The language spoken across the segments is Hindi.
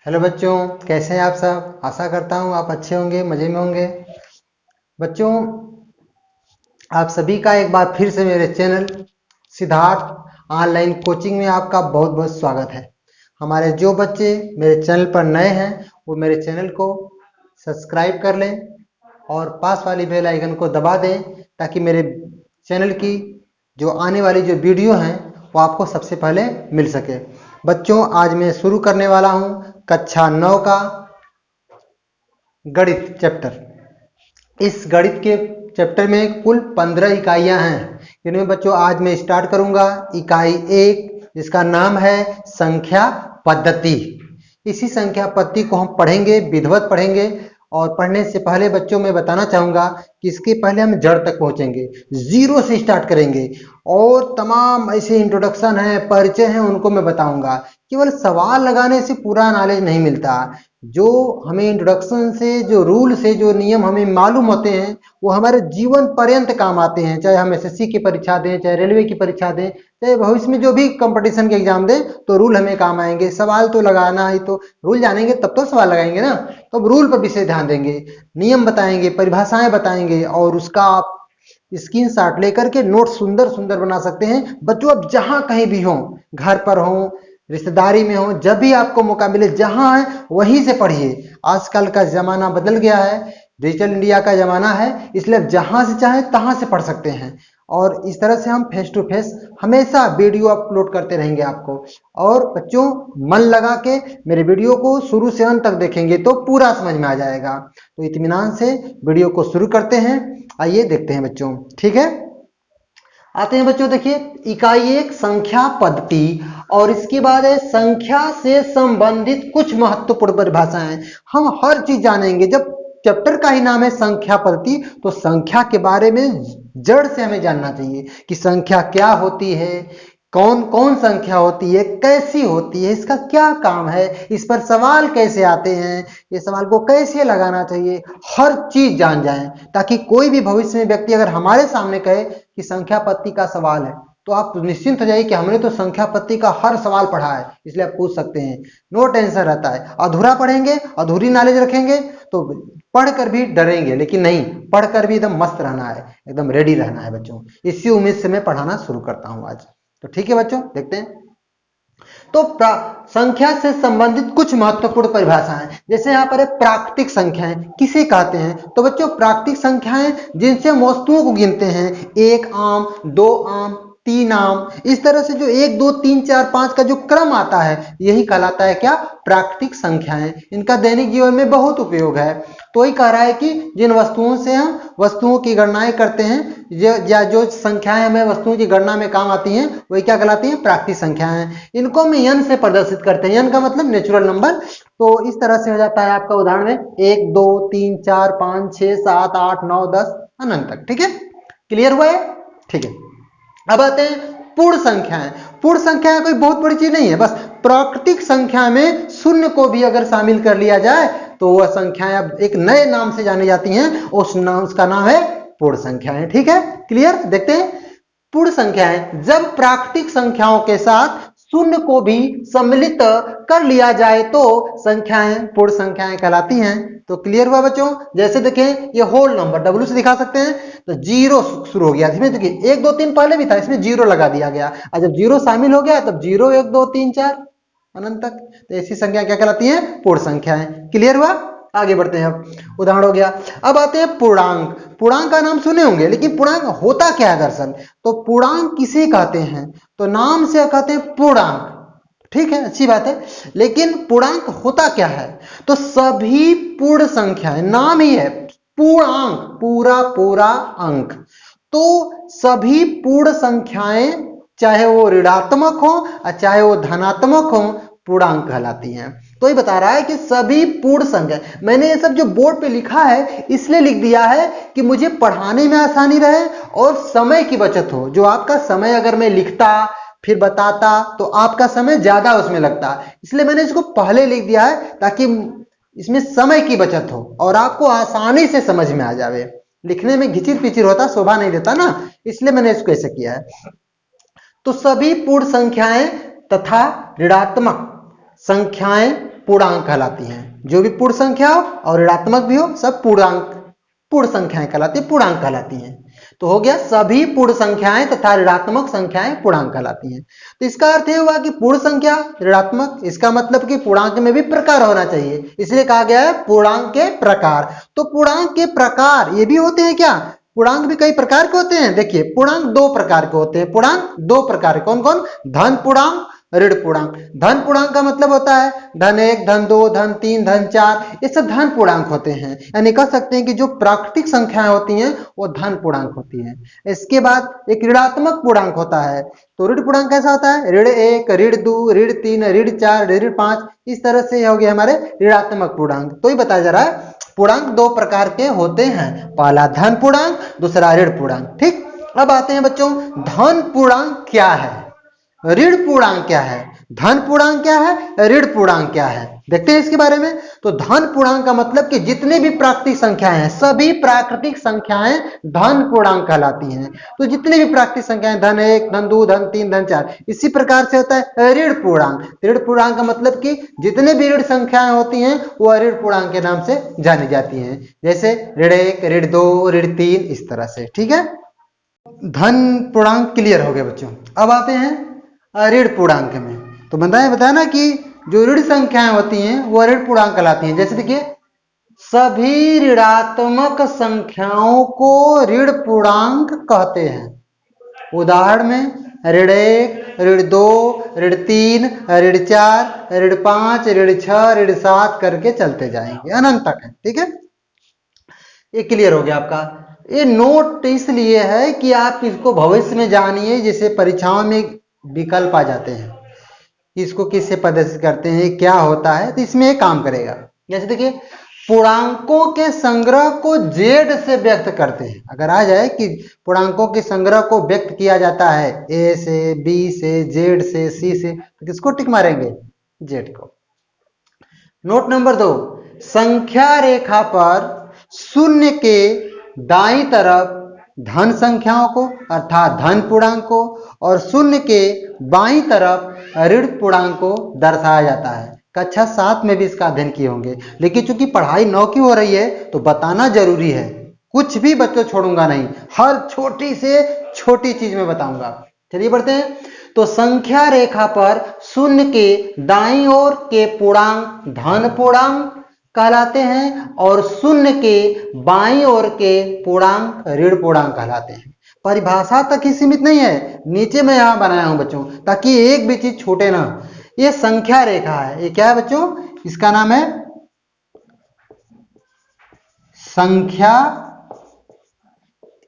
हेलो बच्चों, कैसे हैं आप सब। आशा करता हूँ आप अच्छे होंगे, मज़े में होंगे। बच्चों, आप सभी का एक बार फिर से मेरे चैनल सिद्धार्थ ऑनलाइन कोचिंग में आपका बहुत बहुत स्वागत है। हमारे जो बच्चे मेरे चैनल पर नए हैं वो मेरे चैनल को सब्सक्राइब कर लें और पास वाली बेल आइकन को दबा दें ताकि मेरे चैनल की जो आने वाली जो वीडियो हैं वो आपको सबसे पहले मिल सके। बच्चों, आज मैं शुरू करने वाला हूँ कक्षा 9 का गणित चैप्टर। इस गणित के चैप्टर में कुल 15 इकाइयां हैं। इनमें बच्चों आज मैं स्टार्ट करूंगा इकाई 1, जिसका नाम है संख्या पद्धति। इसी संख्या पद्धति को हम पढ़ेंगे, विधिवत पढ़ेंगे। और पढ़ने से पहले बच्चों मैं बताना चाहूंगा कि इसके पहले हम जड़ तक पहुंचेंगे, जीरो से स्टार्ट करेंगे और तमाम ऐसे इंट्रोडक्शन है, परिचय हैं, उनको मैं बताऊंगा। केवल सवाल लगाने से पूरा नॉलेज नहीं मिलता। जो हमें इंट्रोडक्शन से, जो रूल से, जो नियम हमें मालूम होते हैं वो हमारे जीवन पर्यंत काम आते हैं। चाहे हम एसएससी की परीक्षा दें, चाहे रेलवे की परीक्षा दें, चाहे भविष्य में जो भी कंपटीशन के एग्जाम दें, तो रूल हमें काम आएंगे। सवाल तो लगाना ही, तो रूल जानेंगे तब तो सवाल लगाएंगे ना। तो अब रूल पर विशेष ध्यान देंगे, नियम बताएंगे, परिभाषाएं बताएंगे और उसका आप स्क्रीन शॉट लेकर के नोट सुंदर सुंदर बना सकते हैं। बच्चों, अब जहां कहीं भी हो, घर पर हो, रिश्तेदारी में हो, जब भी आपको मौका मिले जहां है वहीं से पढ़िए। आजकल का जमाना बदल गया है, डिजिटल इंडिया का जमाना है, इसलिए जहां से चाहे तहां से पढ़ सकते हैं। और इस तरह से हम फेस टू फेस हमेशा वीडियो अपलोड करते रहेंगे आपको। और बच्चों, मन लगा के मेरे वीडियो को शुरू से अंत तक देखेंगे तो पूरा समझ में आ जाएगा। तो इत्मीनान से वीडियो को शुरू करते हैं। आइए देखते हैं बच्चों, ठीक है। आते हैं बच्चों, देखिए इकाई 1 संख्या पद्धति और इसके बाद है संख्या से संबंधित कुछ महत्वपूर्ण परिभाषाएं। हम हर चीज जानेंगे। जब चैप्टर का ही नाम है संख्या पद्धति, तो संख्या के बारे में जड़ से हमें जानना चाहिए कि संख्या क्या होती है, कौन कौन संख्या होती है, कैसी होती है, इसका क्या काम है, इस पर सवाल कैसे आते हैं, ये सवाल को कैसे लगाना चाहिए, हर चीज जान जाएं ताकि कोई भी भविष्य में व्यक्ति अगर हमारे सामने कहे कि संख्या पद्धति का सवाल है तो आप निश्चिंत हो जाइए कि हमने तो संख्या पद्धति का हर सवाल पढ़ा है, इसलिए आप पूछ सकते हैं। नो टेंशन रहता है। अधूरा पढ़ेंगे, अधूरी नॉलेज रखेंगे तो पढ़कर भी डरेंगे, लेकिन नहीं, पढ़कर भी एकदम मस्त रहना है, एकदम रेडी रहना है बच्चों। इसी उम्मीद से मैं पढ़ाना शुरू करता हूं आज। तो ठीक है बच्चों, देखते हैं। तो संख्या से संबंधित कुछ महत्वपूर्ण परिभाषाएं, जैसे यहाँ पर है प्राकृतिक संख्याएं किसे कहते हैं। तो बच्चों, प्राकृतिक संख्याएं जिनसे हम वस्तुओं को गिनते हैं, 1 आम, 2 आम, 3 आम, इस तरह से जो 1 2 3 4 5 का जो क्रम आता है यही कहलाता है क्या, प्राकृतिक संख्याएं। इनका दैनिक जीवन में बहुत उपयोग है। तो ही कह रहा है कि जिन वस्तुओं से हम वस्तुओं की गणनाएं करते हैं, या जो संख्याएं हमें वस्तुओं की गणना में काम आती हैं, वही क्या कहलाती हैं, प्राकृतिक संख्याएं। इनको हम n से प्रदर्शित करते हैं। n का मतलब नेचुरल नंबर। तो इस तरह से हो जाता है आपका उदाहरण में 1 2 3 4 5 6 7 8 9 10 अनंत तक। ठीक है, क्लियर हुआ है। ठीक है, अब आते हैं पूर्ण संख्याएं। पूर्ण संख्याएं कोई बहुत बड़ी चीज नहीं है, बस प्राकृतिक संख्या में शून्य को भी अगर शामिल कर लिया जाए तो वह संख्याएं अब एक नए नाम से जानी जाती हैं, उसका नाम है पूर्ण संख्याएं। ठीक है, क्लियर। देखते हैं पूर्ण संख्याएं, जब प्राकृतिक संख्याओं के साथ शून्य को भी सम्मिलित कर लिया जाए तो संख्याएं पूर्ण संख्याएं कहलाती हैं। तो क्लियर हुआ बच्चों। जैसे देखें ये होल नंबर W से दिखा सकते हैं, तो जीरो शुरू हो गया। इसमें देखिए 1 2 3 पहले भी था, इसमें जीरो लगा दिया गया, और जब जीरो शामिल हो गया तब 0 1 2 3 4 अनंत तक। तो ऐसी संख्या क्या कहलाती है, पूर्ण संख्याएं। क्लियर हुआ। आगे बढ़ते हैं। अब उदाहरण हो गया। अब आते हैं पूर्णांक। पूर्णांक का नाम सुने होंगे, लेकिन पूर्णांक होता क्या है दरअसल। तो पूर्णांक किसे कहते हैं, तो नाम से कहते हैं पूर्णांक, ठीक है, अच्छी बात है। लेकिन पूर्णांक होता क्या है, तो सभी पूर्ण संख्याएं, नाम ही है पूर्णांक, पूरा पूरा अंक। तो सभी पूर्ण संख्याएं चाहे वो ऋणात्मक हो और चाहे वो धनात्मक हो, पूर्णांक कहलाती हैं। तो ये बता रहा है कि सभी पूर्ण संख्या, मैंने ये सब जो बोर्ड पे लिखा है इसलिए लिख दिया है कि मुझे पढ़ाने में आसानी रहे और समय की बचत हो। जो आपका समय अगर मैं लिखता फिर बताता तो आपका समय ज्यादा उसमें लगता, इसलिए मैंने इसको पहले लिख दिया है ताकि इसमें समय की बचत हो और आपको आसानी से समझ में आ जावे। लिखने में घिचिर पिचिर होता, शोभा नहीं देता ना, इसलिए मैंने इसको ऐसे किया है। तो सभी पूर्ण संख्याएं तथा ऋणात्मक संख्याएं पूर्णांक कहलाती हैं। जो भी पूर्ण संख्या हो और ऋणात्मक भी हो, सब पूर्ण संख्याएं कहलाती, पूर्णांक कहलाती हैं। तो हो गया सभी पूर्ण संख्याएं तथा ऋणात्मक संख्याएं पूर्णांक कहलाती हैं। तो इसका अर्थ यह हुआ कि पूर्ण संख्या ऋणात्मक, इसका मतलब कि पूर्णांक में भी प्रकार होना चाहिए, इसलिए कहा गया है पूर्णांक के प्रकार। तो पूर्णांक के प्रकार ये भी होते हैं क्या? पूर्णांक भी कई प्रकार के होते हैं। देखिए पूर्णांक दो प्रकार के होते हैं। पूर्णांक दो प्रकार, कौन कौन? धन पूर्णांक, ऋण पूर्णांक। धन पूर्णांक का मतलब होता है धन 1, धन 2, धन 3, धन 4, ये सब धन पूर्णांक होते हैं। यानी कह सकते हैं कि जो प्राकृतिक संख्याएं होती हैं वो धन पूर्णांक होती हैं। इसके बाद एक ऋणात्मक पूर्णांक होता है। तो ऋण पूर्णांक कैसा होता है? ऋण 1, ऋण 2, ऋण 3, ऋण 4, ऋण 5, इस तरह से हो गया हमारे ऋणात्मक पूर्णांक। तो ये बताया जा रहा है पूर्णांक दो प्रकार के होते हैं, पहला धन पूर्णांक, दूसरा ऋण पूर्णांक। ठीक, अब आते हैं बच्चों धन पूर्णांक क्या है, ऋण पूर्णांक क्या है, धन पूर्णांक क्या है, ऋण पूर्णांक क्या है, देखते हैं इसके बारे में। तो धन पूर्णांक का मतलब कि जितने भी प्राकृतिक संख्याएं हैं, सभी प्राकृतिक संख्याएं धन पूर्णांक कहलाती हैं। तो जितने भी प्राकृतिक संख्याएं धन 1, धन 2, धन 3, धन 4, इसी प्रकार से होता है ऋण पूर्णांक। ऋण पूर्णांक का मतलब कि जितने भी ऋण संख्याएं होती हैं वह ऋण पूर्णांक के नाम से जानी जाती हैं। जैसे ऋण 1, ऋण 2, ऋण 3, इस तरह से। ठीक है, धन पूर्णांक क्लियर हो गए बच्चों। अब आते हैं ऋण पूर्णांक में। तो बताया ना कि जो ऋण संख्याएं होती हैं वो ऋण पूर्णांक कहलाती हैं। जैसे देखिए सभी ऋणात्मक संख्याओं को ऋण पूर्णांक कहते हैं। उदाहरण में ऋण 1, ऋण 2, ऋण 3, ऋण 4, ऋण 5, ऋण 6, ऋण 7 करके चलते जाएंगे, अनंत तक है। ठीक है, ये क्लियर हो गया आपका। ये नोट इसलिए है कि आप इसको भविष्य में जानिए, जैसे परीक्षाओं में विकल्प आ जाते हैं कि इसको किससे प्रदर्शित करते हैं, क्या होता है, तो इसमें एक काम करेगा। जैसे देखिए पूर्णांकों के संग्रह को जेड से व्यक्त करते हैं। अगर आ जाए कि पूर्णांकों के संग्रह को व्यक्त किया जाता है ए से, बी से, जेड से, सी से, तो किसको टिक मारेंगे? जेड को। नोट नंबर 2, संख्या रेखा पर शून्य के दाईं तरफ धन संख्याओं को अर्थात धन पूर्णांक को और शून्य के बाईं तरफ ऋण पूर्णांक को दर्शाया जाता है। कक्षा 7 में भी इसका अध्ययन किए होंगे, लेकिन चूंकि पढ़ाई 9 की हो रही है तो बताना जरूरी है। कुछ भी बच्चों छोड़ूंगा नहीं, हर छोटी से छोटी चीज में बताऊंगा। चलिए बढ़ते हैं। तो संख्या रेखा पर शून्य के दाईं ओर के पूर्णांक धन पूर्णांक कहलाते हैं और शून्य के बाईं ओर के पूर्णांक ऋण पूर्णांक कहलाते हैं। परिभाषा तक ही सीमित नहीं है, नीचे मैं यहां बनाया हूं बच्चों ताकि एक भी चीज छूटे ना। ये संख्या रेखा है, ये क्या है बच्चों? इसका नाम है संख्या,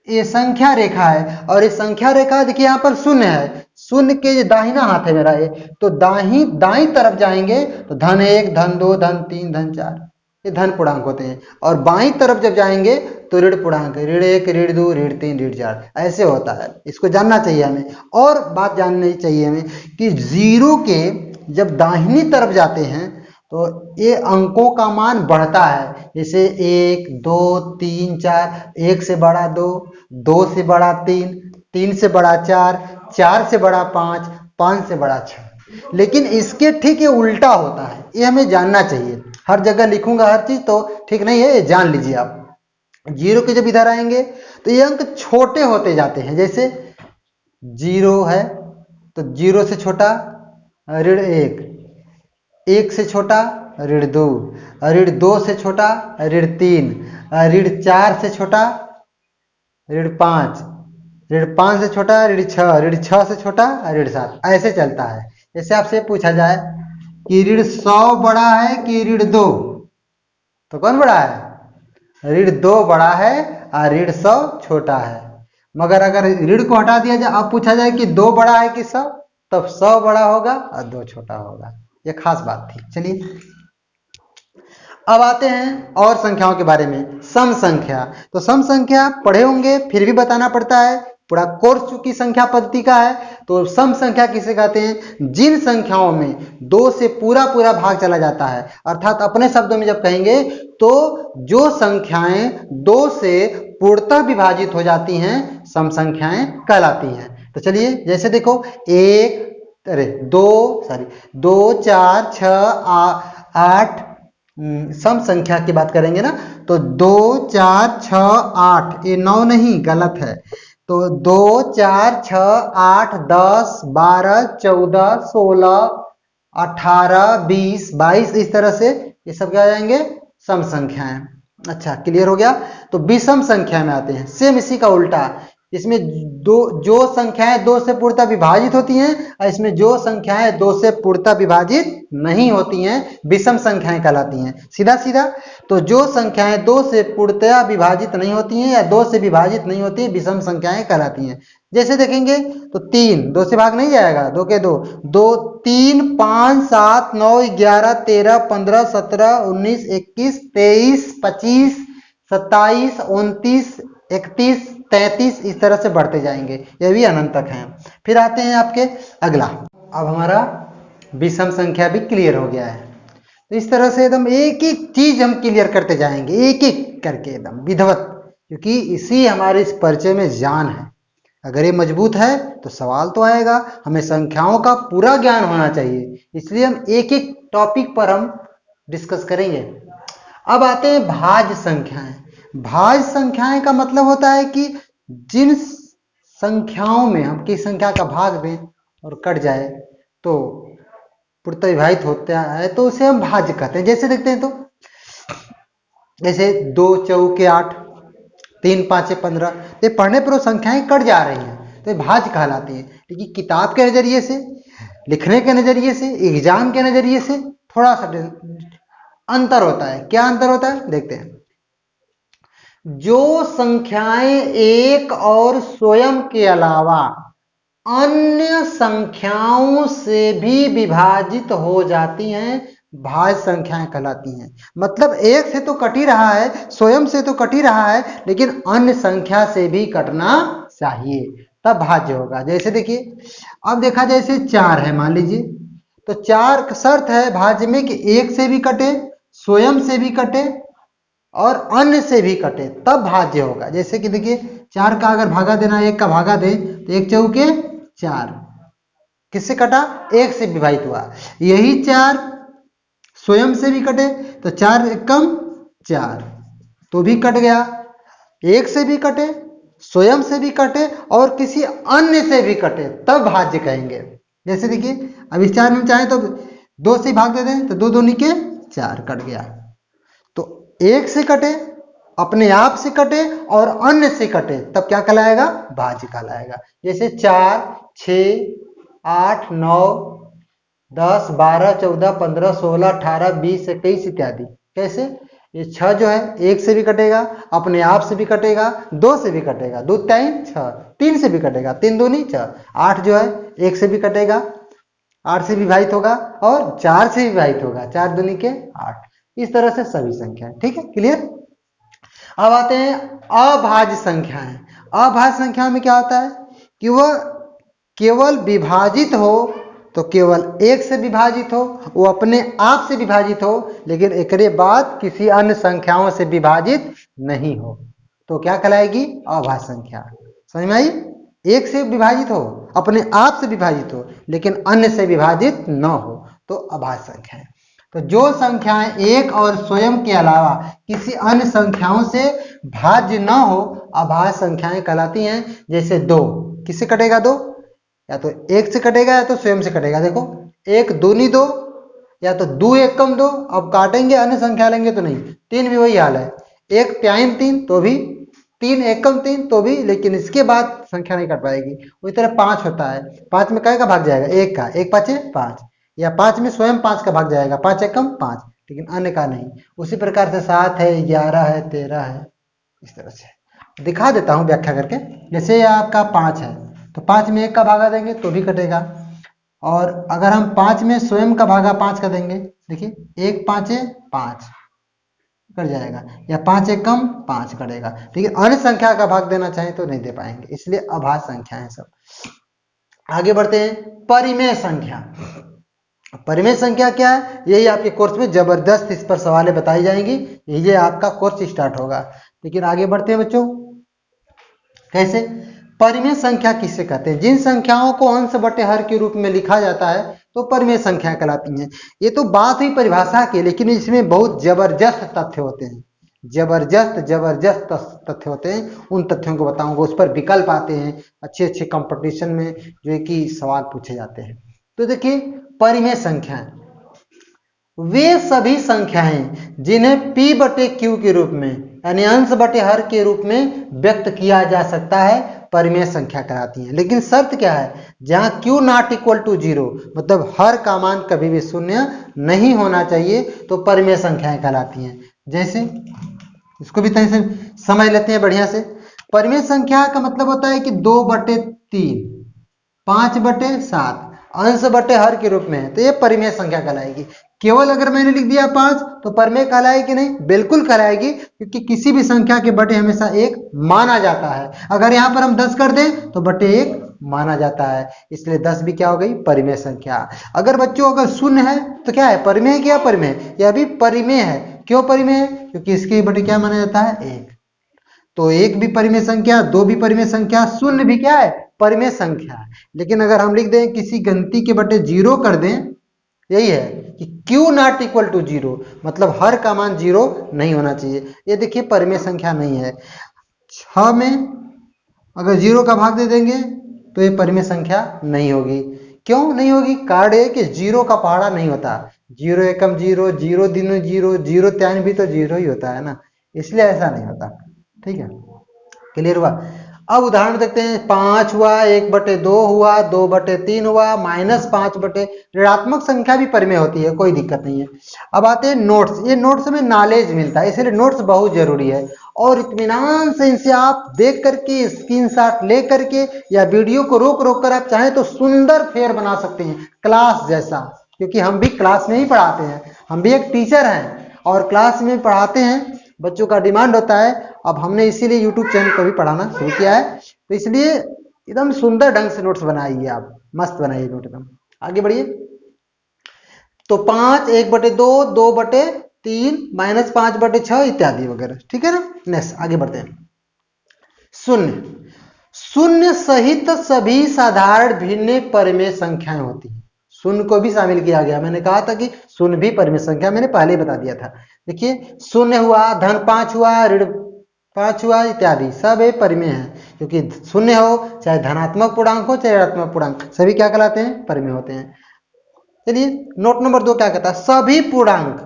ये संख्या रेखा है। और ये संख्या रेखा देखिए यहां पर शून्य है, शून्य के दाहिना हाथ है मेरा ये, तो दाईं तरफ जाएंगे तो धन 1, धन 2, धन 3, धन 4, ये धन पूर्णांक होते हैं। और बाईं तरफ जब जाएंगे तो ऋण पूर्णांक, ऋण 1, ऋण 2, ऋण 3, ऋण 4, ऐसे होता है। इसको जानना चाहिए हमें। और बात जाननी चाहिए हमें कि जीरो के जब दाहिनी तरफ जाते हैं तो ये अंकों का मान बढ़ता है। जैसे 1, 2, 3, 4, 1 से बड़ा 2, 2 से बड़ा 3, 3 से बड़ा 4, 4 से बड़ा 5, 5 से बड़ा 6। लेकिन इसके ठीक ये उल्टा होता है, ये हमें जानना चाहिए। हर जगह लिखूंगा हर चीज तो ठीक नहीं है, ये जान लीजिए आप। जीरो के जब इधर आएंगे तो ये अंक छोटे होते जाते हैं। जैसे 0 है तो 0 से छोटा ऋण 1, 1 से छोटा ऋण 2, ऋण 2 से छोटा ऋण 3, ऋण 4 से छोटा ऋण 5, ऋण 5 से छोटा ऋण 6, ऋण 6 से छोटा ऋण 7, ऐसे चलता है। जैसे आपसे पूछा जाए कि ऋण 100 बड़ा है कि ऋण 2, तो कौन बड़ा है? ऋण 2 बड़ा है और ऋण 100 छोटा है। मगर अगर ऋण को हटा दिया जाए, अब पूछा जाए कि 2 बड़ा है कि 100, तब 100 बड़ा होगा और 2 छोटा होगा। यह खास बात थी। चलिए अब आते हैं और संख्याओं के बारे में। सम संख्या, तो सम संख्या पढ़े होंगे फिर भी बताना पड़ता है, पूरा कोर्स चूंकि संख्या पद्धति का है। तो सम संख्या किसे कहते हैं? जिन संख्याओं में 2 से पूरा भाग चला जाता है, अर्थात अपने शब्दों में जब कहेंगे तो जो संख्याएं 2 से पूर्णतः विभाजित हो जाती हैं सम संख्याएं कहलाती हैं। तो चलिए जैसे देखो 2, 4, 6, 8 सम संख्या की बात करेंगे ना, तो 2 4 6 8, ये 9 नहीं, गलत है। तो 2 4 6 8 10 12 14 16 18 20 22, इस तरह से ये सब क्या आ जाएंगे, सम संख्याएं। अच्छा, क्लियर हो गया। तो विषम संख्या में आते हैं, सेम इसी का उल्टा। इसमें दो जो संख्याएं 2 से पूर्णतः विभाजित होती हैं, और इसमें जो संख्याएं 2 से पूर्णतः विभाजित नहीं होती हैं, विषम संख्याएं कहलाती हैं। सीधा सीधा, तो जो संख्याएं 2 से पूर्णतः विभाजित नहीं होती हैं या 2 से विभाजित नहीं होती, विषम संख्याएं कहलाती हैं। जैसे देखेंगे तो 3 2 से भाग नहीं जाएगा, 2 के 2 2 3 5 7 9 11 13 15 17 19 21 23 25 27 29 31 33, इस तरह से बढ़ते जाएंगे, ये भी अनंत तक हैं। फिर आते हैं आपके अगला। अब हमारा विषम संख्या भी क्लियर हो गया है। तो इस तरह से एकदम एक एक चीज हम क्लियर करते जाएंगे, एक एक करके एकदम विधिवत, क्योंकि इसी हमारे इस परिचय में जान है। अगर ये मजबूत है तो सवाल तो आएगा, हमें संख्याओं का पूरा ज्ञान होना चाहिए, इसलिए हम एक एक टॉपिक पर हम डिस्कस करेंगे। अब आते हैं भाज्य संख्याएं। भाज्य संख्याएं का मतलब होता है कि जिन संख्याओं में हम किसी संख्या का भाग दें और कट जाए तो पूर्णतः विभाजित होता है, तो उसे हम भाज्य कहते हैं। जैसे देखते हैं, तो जैसे 2 चौके 8, 3 5 15, ये पढ़ने पर वो संख्याएं कट जा रही हैं, तो ये भाज्य कहलाती है। लेकिन किताब के नजरिए से, लिखने के नजरिए से, एग्जाम के नजरिए से थोड़ा सा अंतर होता है। क्या अंतर होता है, देखते हैं। जो संख्याएं एक और स्वयं के अलावा अन्य संख्याओं से भी विभाजित हो जाती हैं, भाज्य संख्याएं कहलाती हैं। मतलब एक से तो कट ही रहा है, स्वयं से तो कट ही रहा है, लेकिन अन्य संख्या से भी कटना चाहिए, तब भाज्य होगा। जैसे देखिए, अब देखा जैसे 4 है, मान लीजिए, तो 4 शर्त है भाज्य में कि एक से भी कटे, स्वयं से भी कटे और अन्य से भी कटे, तब भाज्य होगा। जैसे कि देखिए, 4 का अगर भागा देना, 1 का भागा दे, तो 1 चौके 4, किससे कटा, 1 से विभाजित हुआ। यही 4 स्वयं से भी कटे, तो 4 एकम 4, तो भी कट गया। 1 से भी कटे, स्वयं से भी कटे और किसी अन्य से भी कटे, तब भाज्य कहेंगे। जैसे देखिए, अब इस 4 में चाहे तो 2 से भाग दे दें, तो 2 दूनी के 4, कट गया। तो 1 से कटे, अपने आप से कटे और अन्य से कटे, तब क्या कहलाएगा, भाज्य कहलाएगा। जैसे 4 6 8 9 10 12 14 15 16 18 20 21 इत्यादि। कैसे, ये 6 जो है 1 से भी कटेगा, अपने आप से भी कटेगा, 2 से भी कटेगा, 2 3 6, 3 से भी कटेगा, 3 दूनी 6, 8 जो है 1 से भी कटेगा, 8 से विभाजित होगा और 4 से विभाजित होगा, 4 दूनी के 8। इस तरह से सभी संख्याएं, ठीक है, क्लियर। अब आते हैं अभाज्य संख्याएं। अभाज्य संख्या में क्या होता है कि वह केवल विभाजित हो तो केवल 1 से विभाजित हो, वो अपने आप से विभाजित हो, लेकिन एक बाद किसी अन्य संख्याओं से विभाजित नहीं हो, तो क्या कहलाएगी, अभाज्य संख्या। समझ में आई। 1 से विभाजित हो, अपने आप से विभाजित हो, लेकिन अन्य से विभाजित न हो, तो अभाज्य संख्या है। तो जो संख्याएं एक और स्वयं के अलावा किसी अन्य संख्याओं से भाज्य न हो, अभाज्य संख्याएं कहलाती हैं। जैसे 2 किससे कटेगा, 2 या तो 1 से कटेगा या तो स्वयं से कटेगा। देखो, 1 दूनी 2 या तो 2 एकम 2, अब काटेंगे अन्य संख्या लेंगे तो नहीं। 3 भी वही हाल है, 1 त्याइन 3 तो भी, 3 एकम 3 तो भी, लेकिन इसके बाद संख्या नहीं कट पाएगी। उसी तरह 5 होता है, 5 में क्या का भाग जाएगा, 1 का, 1 5 5, या 5 में स्वयं 5 का भाग जाएगा, 5 एकम 5, लेकिन अन्य का नहीं। उसी प्रकार से 7 है, 11 है, 13 है, इस तरह से दिखा देता हूं व्याख्या करके। जैसे ये आपका 5 है, तो 5 में 1 का भागा देंगे तो भी कटेगा, और अगर हम 5 में स्वयं का भागा 5 का देंगे, देखिए 1 5 5 कट जाएगा, या 5 एकम 5 कटेगा, लेकिन अन्य संख्या का भाग देना चाहें तो नहीं दे पाएंगे, इसलिए अभाज्य संख्या है सब। आगे बढ़ते हैं, परिमेय संख्या। परिमेय संख्या क्या है, यही आपके कोर्स में जबरदस्त इस पर सवालें बताई जाएंगी, ये आपका कोर्स स्टार्ट होगा। लेकिन आगे बढ़ते हैं बच्चों, कैसे परिमेय संख्या किससे कहते हैं, जिन संख्याओं को अंश बटे हर के रूप में लिखा जाता है तो परिमेय संख्या कहलाती हैं। ये तो बात हुई परिभाषा की, लेकिन इसमें बहुत जबरदस्त तथ्य होते हैं, जबरदस्त तथ्य होते हैं। उन तथ्यों को बताऊंगा, उस पर विकल्प आते हैं अच्छे अच्छे कंपटीशन में, जो है कि सवाल पूछे जाते हैं। तो देखिए, परिमेय संख्याएं वे सभी संख्याएं जिन्हें p बटे q के रूप में, यानी अंश बटे हर के रूप में व्यक्त किया जा सकता है, परिमेय संख्या कहलाती हैं। लेकिन शर्त क्या है, जहां q नॉट इक्वल टू 0, मतलब हर का मान कभी भी शून्य नहीं होना चाहिए, तो परिमेय संख्याएं कहलाती हैं। जैसे इसको भी तनी से समझ लेते हैं बढ़िया से। परिमेय संख्या का मतलब होता है कि 2/3, 5/7 अंश बटे हर के रूप में है, तो ये परिमेय संख्या कहलाएगी। केवल अगर मैंने लिख दिया 5 तो परिमेय कहलाएगी कि नहीं? बिल्कुल कहलाएगी, क्योंकि किसी भी संख्या के बटे हमेशा 1 माना जाता है। अगर यहाँ पर हम 10 कर दें तो बटे 1 माना जाता है, इसलिए 10 भी क्या हो गई? परिमेय संख्या। अगर बच्चों अगर शून्य है तो क्या है? परिमेय। क्या परिमेय? यह भी परिमेय है। क्यों परिमेय है? क्योंकि इसके बटे क्या माना जाता है? 1। तो 1 भी परिमेय संख्या, 2 भी परिमेय संख्या, शून्य भी क्या है? परिमेय संख्या। लेकिन अगर हम लिख दें किसी गिनती के बटे 0 कर दें, यही है कि q नॉट इक्वल टू 0, मतलब हर का मान 0 नहीं होना चाहिए। ये देखिए परिमेय संख्या नहीं है। 6 में अगर 0 का भाग दे देंगे तो ये परिमेय संख्या नहीं होगी। क्यों नहीं होगी? कारण है कि 0 का पहाड़ा नहीं होता। 0 एकम 0, 0 दिन 0, 0 त्यान भी तो 0 ही होता है ना, इसलिए ऐसा नहीं होता। ठीक है, क्लियर हुआ? अब उदाहरण देखते हैं। 5 हुआ, 1/2 हुआ, 2/3 हुआ, -5/, ऋणात्मक संख्या भी परिमेय होती है, कोई दिक्कत नहीं है। अब आते हैं नोट्स। ये नोट्स में नॉलेज मिलता है, इसलिए नोट्स बहुत जरूरी है, और इत्मीनान से इनसे आप देख करके, स्क्रीनशॉट ले करके, या वीडियो को रोक रोक कर आप चाहें तो सुंदर फेयर बना सकते हैं, क्लास जैसा। क्योंकि हम भी क्लास में ही पढ़ाते हैं, हम भी एक टीचर हैं और क्लास में पढ़ाते हैं, बच्चों का डिमांड होता है। अब हमने इसीलिए यूट्यूब चैनल पर भी पढ़ाना शुरू किया है, तो इसलिए एकदम सुंदर ढंग से नोट्स बनाइए, आप मस्त बनाइए नोट एकदम। आगे बढ़िए। तो 5, 1/2, 2/3, -5/6 इत्यादि वगैरह। ठीक है ना? नेक्स्ट आगे बढ़ते हैं। शून्य। शून्य सहित सभी साधारण भिन्न परिमेय संख्याएं होती हैं। शून्य को भी शामिल किया गया। मैंने कहा था कि शून्य भी परिमेय संख्या, मैंने पहले ही बता दिया था। देखिए, शून्य हुआ, धन 5 हुआ, ऋण 5 हुआ इत्यादि, सब ये परिमेय है। क्योंकि शून्य हो, चाहे धनात्मक पूर्णांक हो, चाहे ऋणात्मक पूर्णांक, सभी क्या कहलाते हैं? परिमेय होते हैं। चलिए, नोट नंबर 2 क्या कहता है? सभी पूर्णांक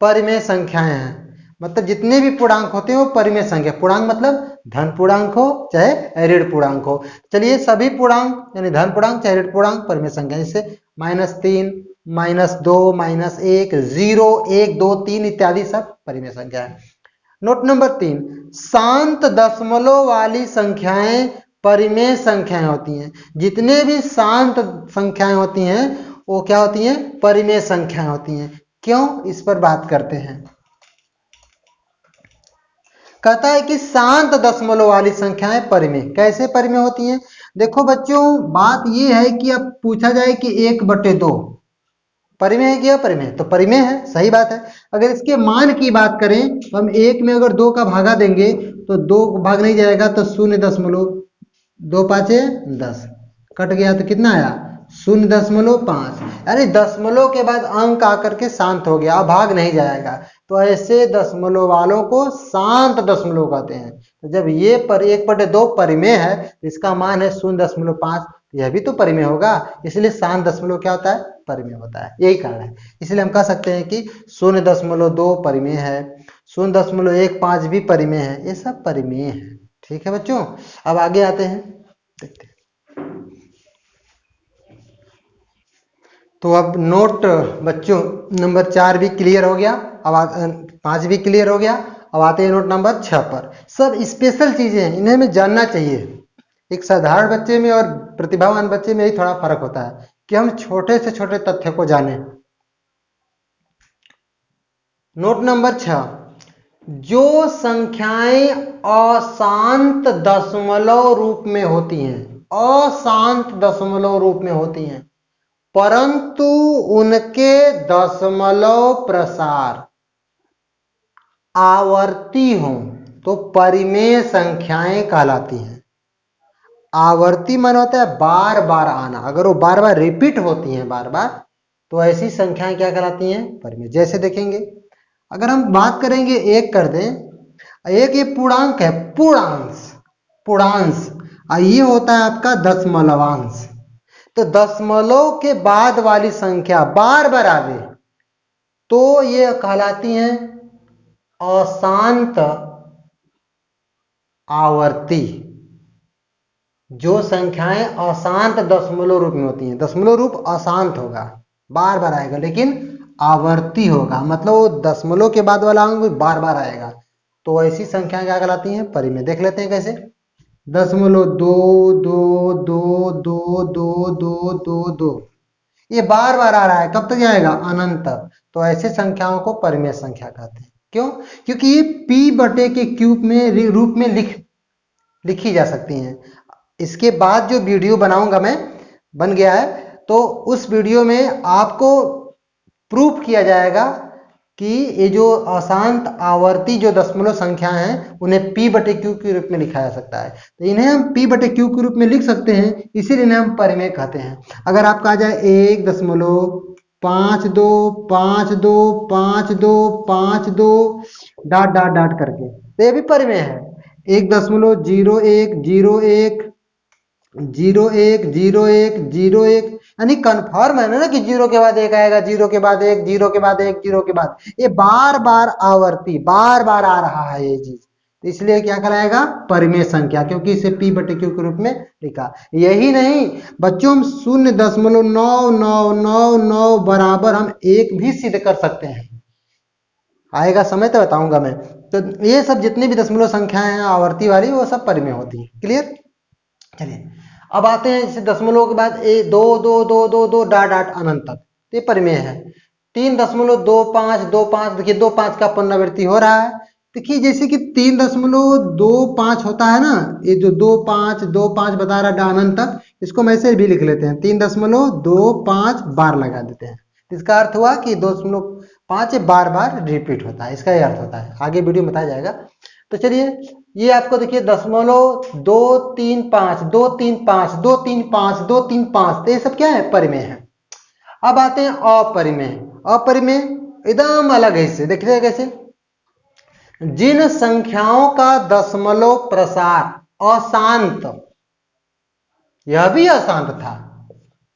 परिमेय संख्याएं हैं। मतलब जितने भी पूर्णांक होते हैं वो परिमेय संख्या। पूर्णांक मतलब धन पूर्णांक हो चाहे ऋण पूर्णांक हो। चलिए, सभी पूर्णांक यानी धन पूर्णांक चाहे ऋण पूर्णांक परिमेय संख्या। जैसे -3, -2, -1, 0, 1, 2, 3 इत्यादि सब परिमेय संख्या है। नोट नंबर 3, शांत दशमलव वाली संख्याएं परिमेय संख्याएं होती हैं। जितने भी शांत संख्याएं होती हैं वो क्या होती हैं? परिमेय संख्याएं होती हैं। क्यों? इस पर बात करते हैं। कहता है कि शांत दशमलव वाली संख्याएं परिमेय। कैसे परिमेय होती हैं? देखो बच्चों, बात यह है कि अब पूछा जाए कि 1/2 परिमेय है कि अपरिमेय? तो परिमेय है, सही बात है। अगर इसके मान की बात करें तो हम 1 में अगर 2 का भागा देंगे तो 2 भाग नहीं जाएगा, तो 0.2 5 10 कट गया, तो कितना आया? 0.5। यानी दशमलव के बाद अंक आकर के शांत हो गया, भाग नहीं जाएगा। तो ऐसे दशमलव वालों को शांत दशमलव कहते हैं। तो जब ये 1/2 परिमेय है तो इसका मान है 0.5, यह भी तो परिमेय होगा। इसलिए शांत दशमलव क्या होता है? परिमेय होता है। यही कारण है, इसलिए हम कह सकते हैं कि 0.2 परिमेय है, 0.15 भी परिमेय है, ये सब परिमेय है। ठीक है बच्चों, अब आगे आते हैं, देखते हैं। तो अब नोट बच्चों नंबर 4 भी क्लियर हो गया, अब 5 भी क्लियर हो गया। अब आते हैं नोट नंबर 6 पर। सब स्पेशल चीजें हैं, इन्हें हमें जानना चाहिए। एक साधारण बच्चे में और प्रतिभावान बच्चे में ही थोड़ा फर्क होता है कि हम छोटे से छोटे तथ्य को जानें। नोट नंबर 6, जो संख्याएं अशांत दशमलव रूप में होती हैं, अशांत दशमलव रूप में होती हैं, परंतु उनके दशमलव प्रसार आवर्ती हों, तो परिमेय संख्याएं कहलाती हैं। आवर्ती मन होता है बार बार आना, अगर वो बार बार रिपीट होती हैं बार बार, तो ऐसी संख्याएं क्या कहलाती हैं? परिमेय। जैसे देखेंगे, अगर हम बात करेंगे एक कर दें, एक ये पूर्णांक है, पूर्णांश, पूर्णांश, ये होता है आपका दशमलवांश। तो दशमलव के बाद वाली संख्या बार बार आवे तो ये कहलाती हैं अशांत आवर्ती। जो संख्याएं अशांत दशमलव रूप में होती हैं, दशमलव रूप अशांत होगा, बार बार आएगा, लेकिन आवर्ती होगा, मतलब वो दशमलव के बाद वाला अंक भी बार बार आएगा, तो ऐसी संख्याएं क्या कहलाती हैं? परिमेय। देख लेते हैं कैसे। दशमलव 2 2 2 2 2 2 2 2, ये बार बार आ रहा है, कब तक जाएगा? अनंत तक। तो ऐसे संख्याओं को परिमेय संख्या कहते हैं। क्यों? क्योंकि ये p बटे के क्यूब में रूप में लिखी जा सकती हैं। इसके बाद जो वीडियो बनाऊंगा मैं, बन गया है, तो उस वीडियो में आपको प्रूफ किया जाएगा कि ये जो अशांत आवर्ती जो दशमलव संख्या हैं उन्हें p बटे क्यू के रूप में लिखा जा सकता है। तो इन्हें हम p बटे क्यू के रूप में लिख सकते हैं, इसीलिए इन्हें हम परिमेय कहते हैं। अगर आपका आ जाए 1.525252 डॉट डॉट डॉट करके, तो ये भी परिमेय है। 1.0101010101, यानी कन्फर्म है ना कि 0 के बाद 1 आएगा, 0 के बाद 1, 0 के बाद 1, 0 के बाद, ये बार बार आवर्ती बार बार आ रहा है ये चीज, तो इसलिए क्या कहलाएगा? परिमेय संख्या, क्योंकि इसे p बटे q के रूप में लिखा। यही नहीं बच्चों, हम 0.99999 बराबर हम 1 भी सिद्ध कर सकते हैं, आएगा समय तो बताऊंगा मैं। तो ये सब जितनी भी दशमलव संख्याएं हैं आवर्ती वाली, वो सब परिमेय होती है। क्लियर? चलिए अब आते हैं, जैसे दशमलव के बाद 2 डॉट डॉट अनंत तक, ये परिमेय है। 3.2525, देखिए 25 का पुनरावृत्ति हो रहा है। देखिए जैसे कि 3.25 होता है ना, ये जो 25 बता रहा है अनंत तक, इसको हम ऐसे भी लिख लेते हैं, 3.25 बार लगा देते हैं। इसका अर्थ हुआ कि 2.5 बार बार रिपीट होता है, इसका यह अर्थ होता है। आगे वीडियो में बताया जाएगा। तो चलिए ये आपको देखिए दशमलव 235 235 235 235, तो ये सब क्या है? परिमेय है। अब आते हैं अपरिमेय। अपरिमेय एकदम अलग है इससे, देखिए कैसे। जिन संख्याओं का दशमलव प्रसार अशांत, यह भी अशांत था,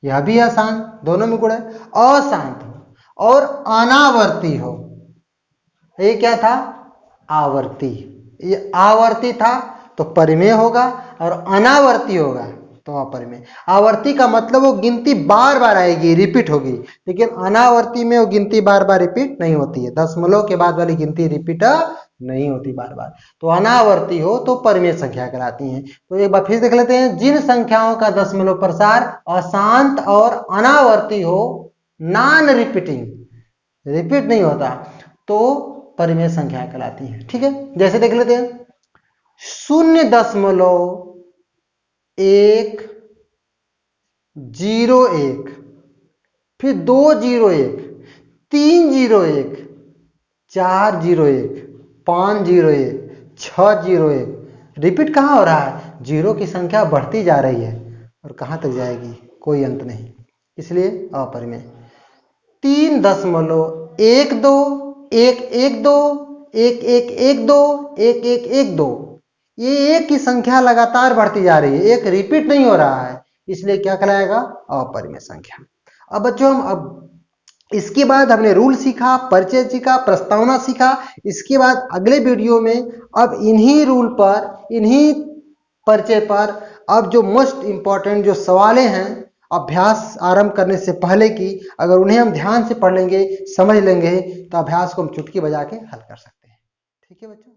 यह भी अशांत, दोनों में गुण है, अशांत और अनावर्ती हो, ये क्या था? आवर्ती। ये आवर्ती था तो परिमेय होगा, और अनावर्ती होगा तो अपरिमेय। आवर्ती का मतलब वो गिनती बार बार आएगी, रिपीट होगी, लेकिन अनावर्ती में वो गिनती बार बार रिपीट नहीं होती है, दशमलव के बाद वाली गिनती रिपीट नहीं होती बार बार। तो अनावर्ती हो तो परिमेय संख्या कहलाती हैं। तो एक बार फिर देख लेते हैं, जिन संख्याओं का दशमलव प्रसार अशांत और अनावर्ती हो, नॉन रिपीटिंग, रिपीट नहीं होता, तो परिमेय संख्या कहलाती है। ठीक है, जैसे देख लेते हैं 0.101, फिर 201, 301, 401, 501, 601, रिपीट कहाँ हो रहा है? जीरो की संख्या बढ़ती जा रही है, और कहाँ तक जाएगी? कोई अंत नहीं, इसलिए अपरिमेय। 3.12 111 1112 1112, ये एक की संख्या लगातार बढ़ती जा रही है, एक रिपीट नहीं हो रहा है, इसलिए क्या कहलाएगा? अपरिमेय संख्या। अब बच्चों हम इसके बाद हमने रूल सीखा, परिचय सीखा, प्रस्तावना सीखा। इसके बाद अगले वीडियो में अब इन्हीं रूल पर, इन्हीं परिचय पर, अब जो मोस्ट इंपॉर्टेंट जो सवालें हैं अभ्यास आरंभ करने से पहले की, अगर उन्हें हम ध्यान से पढ़ लेंगे, समझ लेंगे, तो अभ्यास को हम चुटकी बजा के हल कर सकते हैं। ठीक है बच्चों।